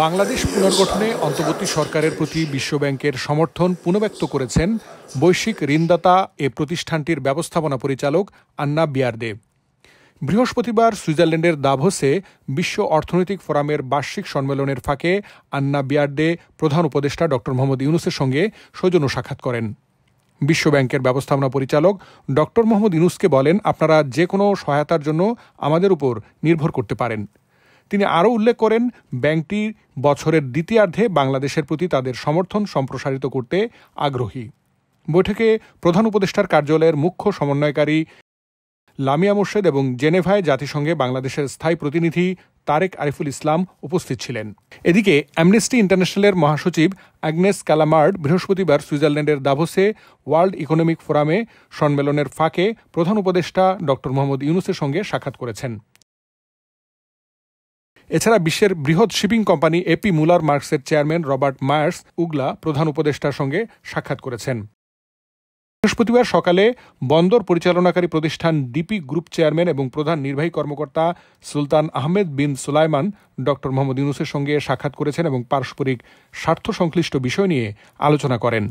বাংলাদেশ পুনর্গঠনে অন্তর্বর্তী সরকারের প্রতি বিশ্বব্যাংকের সমর্থন পুনর্ব্যক্ত করেছেন বৈশ্বিক ঋণদাতা এ প্রতিষ্ঠানটির ব্যবস্থাপনা পরিচালক আন্না বিয়ার্দে। বৃহস্পতিবার সুইজারল্যান্ডের দাভোসে বিশ্ব অর্থনৈতিক ফোরামের বার্ষিক সম্মেলনের ফাঁকে আন্না বিয়ার্দে প্রধান উপদেষ্টা ড মোহাম্মদ ইউনূসের সঙ্গে সৌজন্য সাক্ষাৎ করেন। বিশ্বব্যাংকের ব্যবস্থাপনা পরিচালক ড মোহাম্মদ ইউনূসকে বলেন, আপনারা যে কোনো সহায়তার জন্য আমাদের উপর নির্ভর করতে পারেন। তিনি আরও উল্লেখ করেন, ব্যাংকটি বছরের দ্বিতীয়ার্ধে বাংলাদেশের প্রতি তাদের সমর্থন সম্প্রসারিত করতে আগ্রহী। বৈঠকে প্রধান উপদেষ্টার কার্যালয়ের মুখ্য সমন্বয়কারী লামিয়া মোর্শেদ এবং জেনেভায় জাতিসংঘে বাংলাদেশের স্থায়ী প্রতিনিধি তারেক আরিফুল ইসলাম উপস্থিত ছিলেন। এদিকে অ্যামনেস্টি ইন্টারন্যাশনালের মহাসচিব অ্যাগনেস ক্যালামার্ড বৃহস্পতিবার সুইজারল্যান্ডের দাভোসে ওয়ার্ল্ড ইকোনমিক ফোরামে সম্মেলনের ফাঁকে প্রধান উপদেষ্টা ড মোহাম্মদ ইউনূসের সঙ্গে সাক্ষাৎ করেছেন। এছাড়া বিশ্বের বৃহৎ শিপিং কোম্পানি এপি মুলার মার্কসের চেয়ারম্যান রবার্ট মায়ার্স উগলা প্রধান উপদেষ্টার সঙ্গে সাক্ষাৎ করেছেন। বৃহস্পতিবার সকালে বন্দর পরিচালনাকারী প্রতিষ্ঠান ডিপি গ্রুপ চেয়ারম্যান এবং প্রধান নির্বাহী কর্মকর্তা সুলতান আহমেদ বিন সুলাইমান ড মোহাম্মদ ইউনূসের সঙ্গে সাক্ষাৎ করেছেন এবং পারস্পরিক স্বার্থ সংশ্লিষ্ট বিষয় নিয়ে আলোচনা করেন।